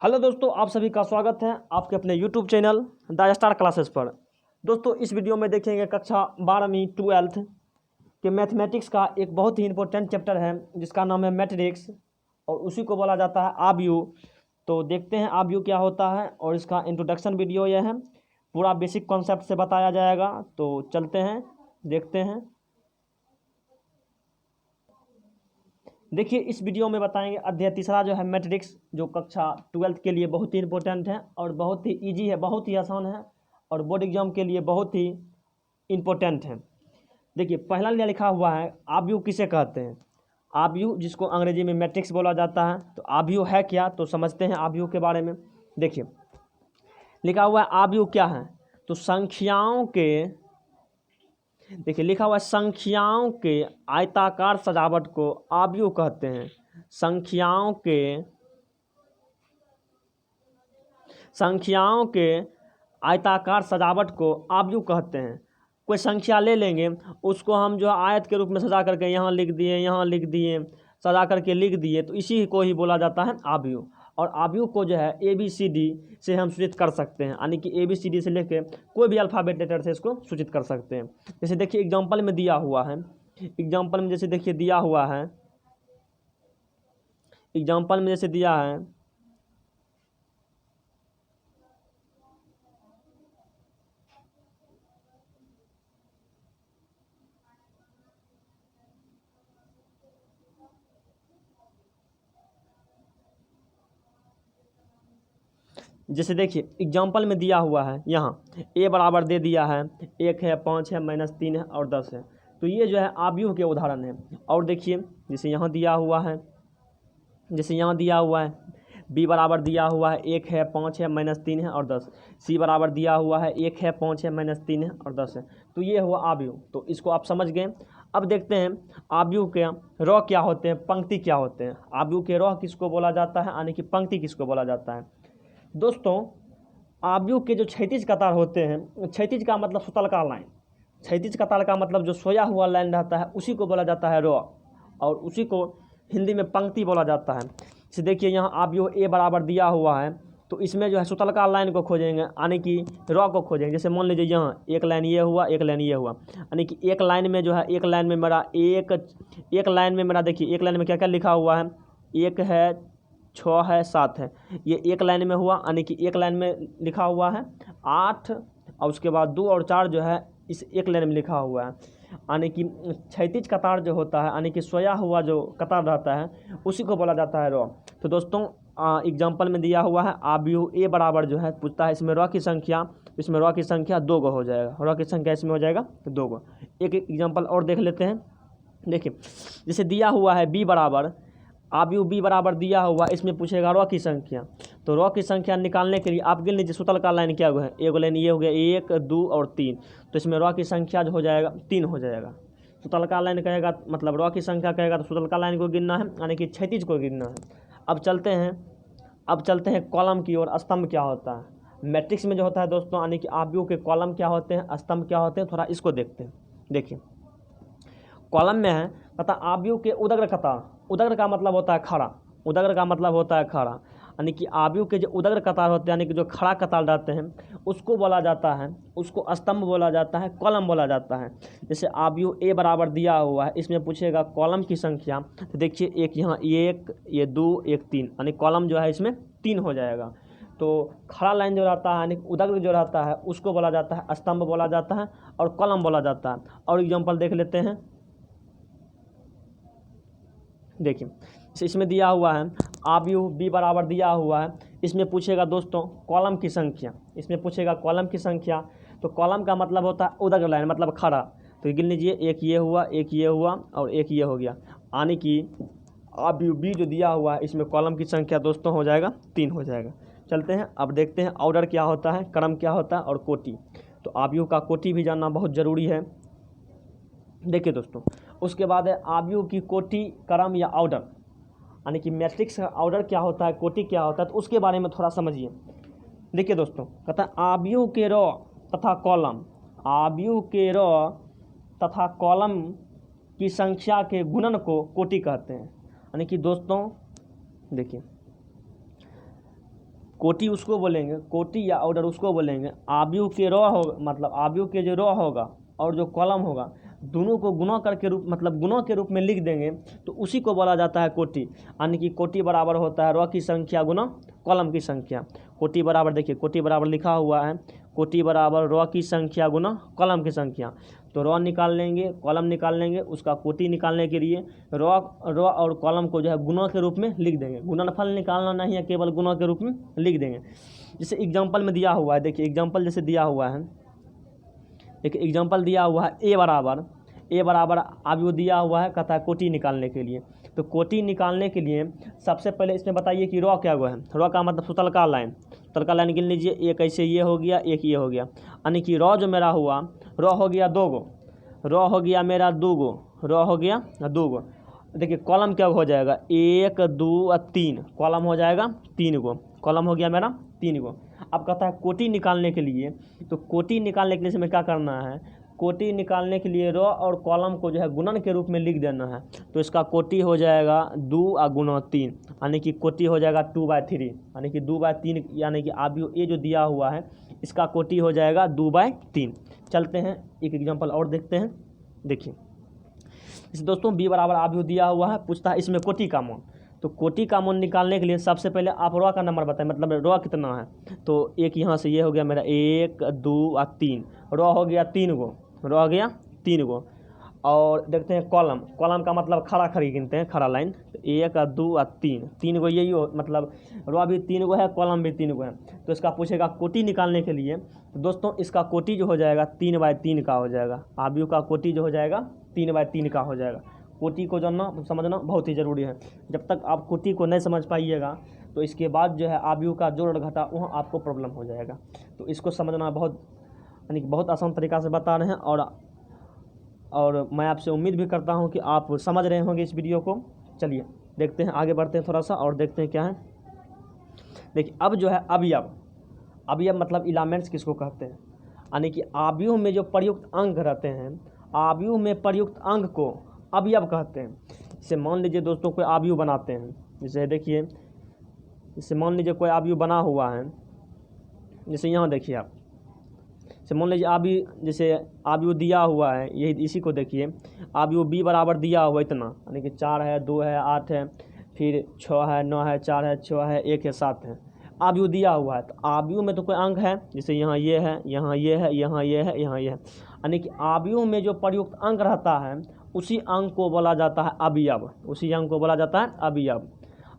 Hello दोस्तों, आप सभी का स्वागत है आपके अपने YouTube channel the star classes पर। दोस्तों, इस वीडियो में देखेंगे कक्षा 12वीं 12th के मैथमेटिक्स का एक बहुत ही इंपॉर्टेंट चैप्टर है जिसका नाम है मैट्रिक्स और उसी को बोला जाता है आव्यूह। तो देखते हैं आव्यूह क्या होता है और इसका इंट्रोडक्शन वीडियो यह है। पूरा बेसिक कॉन्सेप्ट से बताया जाएगा, तो चलते हैं देखते हैं। देखिए, इस वीडियो में बताएंगे अध्याय तीसरा जो है मैट्रिक्स, जो कक्षा 12th के लिए बहुत ही इंपॉर्टेंट है और बहुत ही इजी है, बहुत ही आसान है और बोर्ड एग्जाम के लिए बहुत ही इम्पोर्टेंट है। देखिए, पहला लिखा हुआ है आव्यूह किसे कहते हैं। आव्यूह, जिसको अंग्रेजी में मैट्रिक्स बोला जाता है। तो आव्यूह है क्या, तो समझते हैं आव्यूह के बारे में। देखिए, लिखा हुआ है आव्यूह क्या है, तो संख्याओं के, देखिए लिखा हुआ है संख्याओं के आयताकार सजावट को आव्यूह कहते हैं। संख्याओं के आयताकार सजावट को आव्यूह कहते हैं। कोई संख्या ले लेंगे, उसको हम जो आयत के रूप में सजा करके यहाँ लिख दिए, यहाँ लिख दिए, सजा करके लिख दिए, तो इसी को ही बोला जाता है आव्यूह। और आव्यूह को जो है ABCD से हम सूचित कर सकते हैं, यानी कि ABCD से लेके कोई भी अल्फ़ाबेट लेटर से इसको सूचित कर सकते हैं। जैसे देखिए एग्जाम्पल में दिया हुआ है, एग्जाम्पल में जैसे देखिए दिया हुआ है, एग्जाम्पल में जैसे दिया है, जैसे देखिए एग्जाम्पल में दिया हुआ है, यहाँ a बराबर दे दिया है 1 है, 5 है, -3 है और 10 है। तो ये जो है आव्यूह के उदाहरण है। और देखिए जैसे यहाँ दिया हुआ है, जैसे यहाँ दिया हुआ है b बराबर दिया हुआ है 1 है, 5 है, -3 है और 10। c बराबर दिया हुआ है 1 है, 5 है, -3 है और 10 है। तो ये हुआ आव्यूह। तो इसको आप समझ गए। अब देखते हैं आव्यूह के रॉ क्या होते हैं, पंक्ति क्या होते हैं। आव्यूह के रॉ किसको बोला जाता है, यानी कि पंक्ति किसको बोला जाता है। दोस्तों, आव्यूह के जो क्षैतिज कतार होते हैं, क्षैतिज का मतलब सुतलका लाइन, क्षैतिज कतार का मतलब जो सोया हुआ लाइन रहता है उसी को बोला जाता है रॉ, और उसी को हिंदी में पंक्ति बोला जाता है। जैसे देखिए यहाँ आव्यूह a बराबर दिया हुआ है, तो इसमें जो है सुतलका लाइन को खोजेंगे, यानी कि रॉ को खोजेंगे। जैसे मान लीजिए यहाँ एक लाइन ये हुआ, एक लाइन ये हुआ, यानी कि एक लाइन में जो है, एक लाइन में मेरा एक लाइन में मेरा, देखिए एक लाइन में क्या क्या लिखा हुआ है, 1 है, 6 है, 7 है। ये एक लाइन में हुआ, यानी कि एक लाइन में लिखा हुआ है 8, और उसके बाद 2 और 4 जो है इस एक लाइन में लिखा हुआ है। यानी कि क्षैतिज कतार जो होता है, यानी कि सोया हुआ जो कतार रहता है उसी को बोला जाता है रॉ। तो दोस्तों, एग्जाम्पल में दिया हुआ है आव्यूह a बराबर जो है पूछता है इसमें रॉ की संख्या, इसमें रॉ की संख्या 2 गो हो जाएगा, रॉ की संख्या इसमें हो जाएगा 2 गो। एक एग्जाम्पल और देख लेते हैं। देखिए जैसे दिया हुआ है b बराबर, आव्यूह b बराबर दिया हुआ, इसमें पूछेगा रॉ की संख्या। तो रॉ की संख्या निकालने के लिए आप गिन लीजिए सुतलका लाइन क्या है, एक लाइन ये हो गया 1, 2 और 3। तो इसमें रॉ की संख्या जो हो जाएगा 3 हो जाएगा। सुतलका लाइन कहेगा मतलब रॉ की संख्या कहेगा तो सुतलका लाइन को गिनना है, यानी कि क्षैतिज को गिनना है। अब चलते हैं कॉलम की ओर। स्तंभ क्या होता है मैट्रिक्स में जो होता है दोस्तों, यानी कि आव्यूह के कॉलम क्या होते हैं, स्तंभ क्या होते हैं, थोड़ा इसको देखते हैं। देखिए कॉलम में है तथा आव्यूह के उदग्र कतार, उदग्र का मतलब होता है खड़ा, उदग्र का मतलब होता है खड़ा, यानी कि आव्यूह के जो उदग्र कतार होते हैं, यानी कि जो खड़ा कतार रहते हैं उसको बोला जाता है, उसको स्तंभ बोला जाता है, कॉलम बोला जाता है। जैसे आव्यूह a बराबर दिया हुआ है, इसमें पूछेगा कॉलम की संख्या, तो देखिए एक यहाँ 1, ये 2, एक 3, यानी कॉलम जो है इसमें 3 हो जाएगा। तो खड़ा लाइन जो रहता है, यानी उदग्र जो रहता है उसको बोला जाता है स्तंभ बोला जाता है और कॉलम बोला जाता है। और एग्जाम्पल देख लेते हैं। देखिए इसमें दिया हुआ है आव्यूह b बराबर दिया हुआ है, इसमें पूछेगा दोस्तों कॉलम की संख्या, इसमें पूछेगा कॉलम की संख्या। तो कॉलम का मतलब होता है उदग्र लाइन, मतलब खड़ा। तो गिन लीजिए एक ये हुआ, एक ये हुआ और एक ये हो गया, यानी कि आव्यूह b जो दिया हुआ है इसमें कॉलम की संख्या दोस्तों हो जाएगा 3 हो जाएगा। चलते हैं अब देखते हैं ऑर्डर क्या होता है, क्रम क्या होता है और कोटि। तो आव्यूह का कोटि भी जानना बहुत ज़रूरी है। देखिए दोस्तों, उसके बाद है आव्यूह की कोटि, क्रम या ऑर्डर, यानी कि मैट्रिक्स का ऑर्डर क्या होता है, कोटि क्या होता है, तो उसके बारे में थोड़ा समझिए। देखिए दोस्तों, कहता है आव्यूह के रॉ तथा कॉलम, आव्यूह के रॉ तथा कॉलम की संख्या के गुणन को कोटि कहते हैं। यानी कि दोस्तों देखिए कोटि उसको बोलेंगे, कोटि या ऑर्डर उसको बोलेंगे। आव्यूह के रॉ हो मतलब आव्यूह के जो रॉ होगा और जो कॉलम होगा दोनों को गुणा करके रूप मतलब गुणों के रूप में लिख देंगे तो उसी को बोला जाता है कोटि। यानी कि कोटि बराबर होता है रॉ की संख्या गुना कॉलम की संख्या। कोटि बराबर देखिए कोटि बराबर लिखा हुआ है, कोटि बराबर रॉ की संख्या गुना कॉलम की संख्या। तो रॉ निकाल लेंगे, कॉलम निकाल लेंगे, उसका कोटि निकालने के लिए रॉ और कॉलम को जो है गुणा के रूप में लिख देंगे। गुणनफल निकालना नहीं है, केवल गुणा के रूप में लिख देंगे। जैसे एग्जाम्पल में दिया हुआ है, देखिए एग्जाम्पल जैसे दिया हुआ है, एक एग्जाम्पल दिया हुआ है ए बराबर आव्यूह दिया हुआ है, कहता है कोटि निकालने के लिए। तो कोटि निकालने के लिए सबसे पहले इसमें बताइए कि रॉ क्या हुआ है। रॉ का मतलब सुतलका लाइन गिन लीजिए, एक ऐसे ये हो गया, एक ये हो गया। यानी कि रॉ जो मेरा हुआ, रॉ हो गया 2 गो, रॉ हो गया मेरा 2 गो, रॉ हो गया 2 गो। देखिए कॉलम क्या हो जाएगा 1 2 और 3, कॉलम हो जाएगा 3 गो, कॉलम हो गया मेरा 3 गो। अब कहता है कोटि निकालने के लिए, तो कोटि निकालने के लिए इसमें क्या करना है, कोटि निकालने के लिए रॉ और कॉलम को जो है गुणन के रूप में लिख देना है। तो इसका कोटि हो जाएगा 2 और गुना 3, यानी कि कोटि हो जाएगा 2/3, यानी कि 2/3, यानी कि आव्यूह ये जो दिया हुआ है इसका कोटि हो जाएगा 2/3। चलते हैं एक एग्जाम्पल और देखते हैं। देखिए इस दोस्तों बी बराबर आव्यूह दिया हुआ है, पूछता है इसमें कोटि का मान। तो कोटि का मान निकालने के लिए सबसे पहले आप रॉ का नंबर बताएं, मतलब रॉ कितना है। तो एक यहाँ से ये हो गया मेरा 1 2 और 3, रॉ हो गया 3 गो, रॉ हो गया 3 गो। और देखते हैं कॉलम का मतलब खड़ा खड़ी गिनते हैं, खड़ा लाइन। तो 1 और 2 और 3 गो यही हो, मतलब रॉ भी 3 गो है, कॉलम भी 3 गो है। तो इसका पूछेगा कोटि निकालने के लिए। तो दोस्तों इसका कोटि जो हो जाएगा 3/3 का हो जाएगा। आव्यूह का कोटि जो हो जाएगा 3/3 का हो जाएगा। कोटि को जानना समझना बहुत ही ज़रूरी है। जब तक आप कोटि को नहीं समझ पाइएगा तो इसके बाद जो है आव्यूह का जोड़ घटा वहाँ आपको प्रॉब्लम हो जाएगा। तो इसको समझना बहुत यानी कि बहुत आसान तरीक़ा से बता रहे हैं, और मैं आपसे उम्मीद भी करता हूं कि आप समझ रहे होंगे इस वीडियो को। चलिए देखते हैं, आगे बढ़ते हैं थोड़ा सा और देखते हैं क्या है। देखिए अब जो है अवयव मतलब इलामेंट्स किसको कहते हैं, यानी कि आव्यूह में जो प्रयुक्त अंग रहते हैं, आव्यूह में प्रयुक्त अंग को अवयव कहते हैं। जैसे मान लीजिए दोस्तों कोई आव्यूह बनाते हैं, जैसे देखिए जैसे मान लीजिए कोई आव्यूह बना हुआ है, जैसे यहाँ देखिए आप, जैसे मान लीजिए जैसे आव्यूह दिया हुआ है, यही इसी को देखिए आव्यूह बी बराबर दिया हुआ इतना, यानी कि 4 है 2 है 8 है, फिर 6 है 9 है 4 है 6 है 1 है 7 है, आव्यूह दिया हुआ है। तो आव्यूह में तो कोई अंग है, जैसे यहाँ ये है, यहाँ ये है, यहाँ ये है, यहाँ ये है, यानी कि आव्यूह में जो प्रयुक्त अंग रहता है उसी अंग को बोला जाता है अवयव, उसी अंग को बोला जाता है अवयव।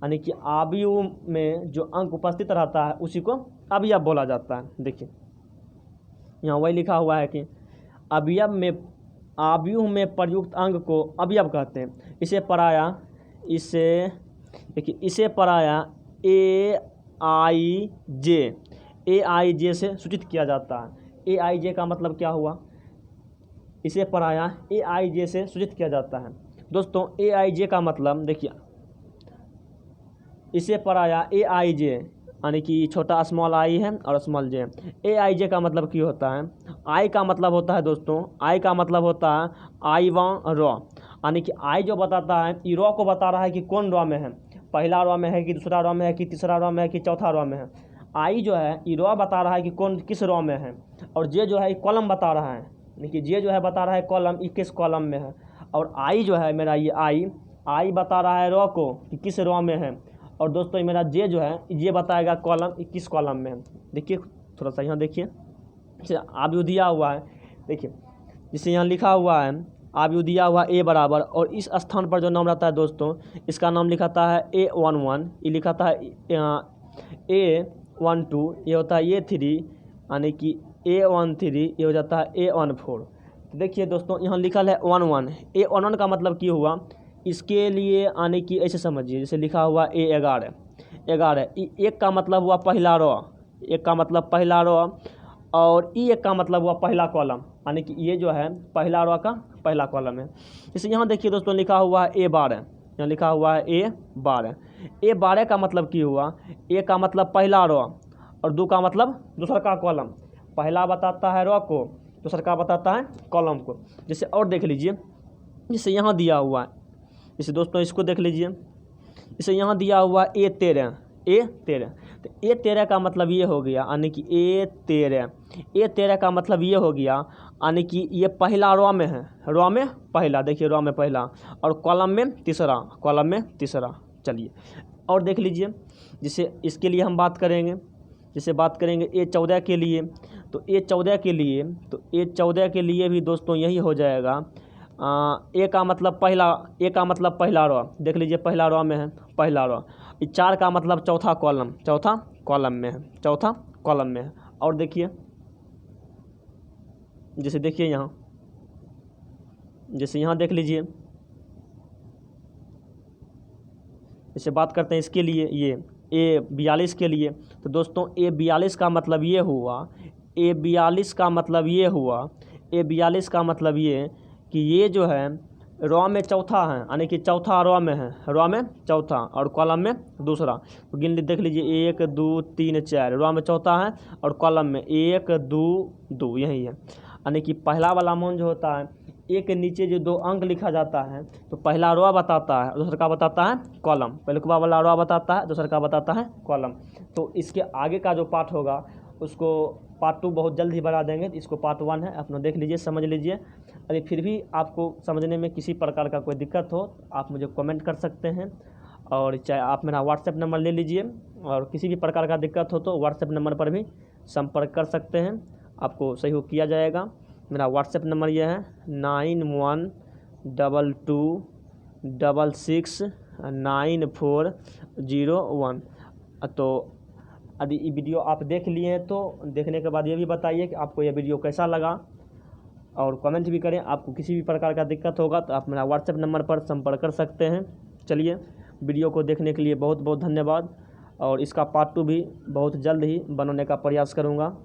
यानी कि आव्यूह में जो अंग उपस्थित रहता है उसी को अवयव बोला जाता है। देखिए यहाँ वही लिखा हुआ है कि आव्यूह में प्रयुक्त अंग को अवयव कहते हैं। इसे पराया AIJ से सूचित किया जाता है। AIJ का मतलब क्या हुआ, इसे पराया AIJ से सूचित किया जाता है। दोस्तों AIJ का मतलब देखिए, इसे पराया AIJ यानी कि छोटा स्मॉल आई है और स्मॉल जे। AIJ का मतलब क्या होता है, आई का मतलब होता है दोस्तों, आई का मतलब होता है आई वन रॉ, यानी कि आई जो बताता है ई रॉ को बता रहा है कि कौन रॉ में है, पहला रॉ में है कि दूसरा रॉ में है कि तीसरा रॉ में है कि चौथा रॉ में है। आई जो है ई रॉ बता रहा है कि कौन किस रॉ में है, और जे जो है कॉलम बता रहा है, यानी कि जे जो है बता रहा है कॉलम ई किस कॉलम में है, और आई जो है मेरा ये आई बता रहा है रॉ को कि किस रॉ में है, और दोस्तों मेरा जे जो है ये बताएगा कॉलम किस कॉलम में है। देखिए थोड़ा सा यहाँ देखिए, जैसे आव्यूह दिया हुआ है, देखिए जिसे यहाँ लिखा हुआ है आव्यूह दिया हुआ A बराबर, और इस स्थान पर जो नाम रहता है दोस्तों इसका नाम लिखाता है A11, ये लिखाता है A12, ये होता है A3, यानी कि A13, ये हो जाता है A14। तो देखिए दोस्तों यहाँ लिखा है 11, A11 का मतलब क्या हुआ, इसके लिए यानी कि ऐसे समझिए, जैसे लिखा हुआ A11, एक का मतलब हुआ पहला रॉ, एक का मतलब पहला रॉ, और एक का मतलब हुआ पहला कॉलम, यानी कि ये जो है पहला रॉ का पहला कॉलम है। जैसे यहाँ देखिए दोस्तों लिखा हुआ है A12, यहाँ लिखा हुआ है A12 का मतलब क्या हुआ, ए का मतलब पहला रॉ और 2 का मतलब दूसरा का कॉलम, पहला बताता है रॉ को, दूसरा का बताता है कॉलम को। जैसे और देख लीजिए, जैसे यहाँ दिया हुआ है, जैसे दोस्तों इसको देख लीजिए, जैसे यहाँ दिया हुआ A13, A13। तो A13 का मतलब ये हो गया, यानी कि A13 का मतलब ये हो गया, यानी कि ये पहला रो में है, रो में पहला, देखिए रो में पहला, और कॉलम में तीसरा। चलिए और देख लीजिए, जैसे इसके लिए हम बात करेंगे, जैसे बात करेंगे A14 के लिए, तो A14 के लिए भी दोस्तों यही हो जाएगा। ए का मतलब पहला रो, देख लीजिए पहला रो में है, पहला रो। 4 का मतलब चौथा कॉलम में है। और देखिए, जैसे देखिए यहाँ, जैसे यहाँ देख लीजिए, जैसे बात करते हैं इसके लिए, ये A42 के लिए, तो दोस्तों A42 का मतलब ये हुआ, A42 का मतलब ये कि ये जो है रो में चौथा है, यानी कि चौथा रो में है, रो में चौथा और कॉलम में दूसरा। तो गिन देख लीजिए 1 2 3 4, रो में चौथा है और कॉलम में 1 2 2, यही है। यानी कि पहला वाला मान जो होता है, एक के नीचे जो 2 अंक लिखा जाता है, तो पहला रो बताता है, दूसरा का बताता है कॉलम, पहले वाला रो बताता है, दूसरा का बताता है कॉलम। तो इसके आगे का जो पार्ट होगा उसको पार्ट 2 बहुत जल्द ही बना देंगे, इसको पार्ट 1 है, अपना देख लीजिए, समझ लीजिए। अरे फिर भी आपको समझने में किसी प्रकार का कोई दिक्कत हो आप मुझे कमेंट कर सकते हैं, और चाहे आप मेरा व्हाट्सएप नंबर ले लीजिए, और किसी भी प्रकार का दिक्कत हो तो व्हाट्सएप नंबर पर भी संपर्क कर सकते हैं, आपको सहयोग किया जाएगा। मेरा व्हाट्सएप नंबर यह है 9122669401। तो यदि ये वीडियो आप देख लिए हैं तो देखने के बाद ये भी बताइए कि आपको ये वीडियो कैसा लगा, और कमेंट भी करें। आपको किसी भी प्रकार का दिक्कत होगा तो आप मेरा व्हाट्सएप नंबर पर संपर्क कर सकते हैं। चलिए, वीडियो को देखने के लिए बहुत बहुत धन्यवाद, और इसका पार्ट 2 भी बहुत जल्द ही बनाने का प्रयास करूँगा।